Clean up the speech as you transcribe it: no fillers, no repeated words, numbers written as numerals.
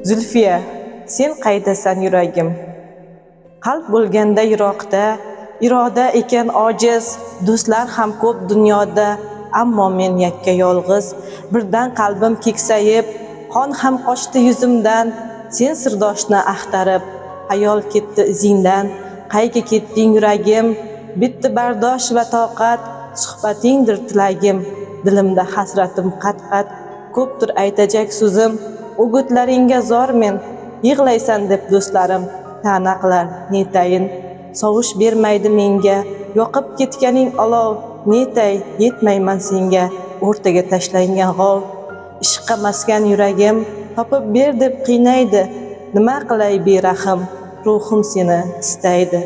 Zulfiya, sen qaydasan yuragim? Qalb bo'lganda yiroqda, iroda ekan ojiz, do'stlar ham ko'p dunyoda, ammo men yakka yolg'iz. Birdan qalbim keksayib, qon ham qochdi yuzimdan, sen sirdoshni axtarib, hayol ketdi izingdan. Qayga ketding yuragim? Bitdi bardosh va toqat, suhbatingdir tilagim. Dilimda hasratim qat-qat, ko'pdir aytajak so'zim. O'gitlaringga zor men, yig'laysan deb do'stlarim, ta'na qilar netayin. Sovush bermaydi menga, yoqib ketganing olov, netay yetmayman senga, o'rtaga tashlangan g'ov. Ishqqa maskan yuragim, topib ber deb qiynaydi, nima qilay berahm, ruhim seni istaydi.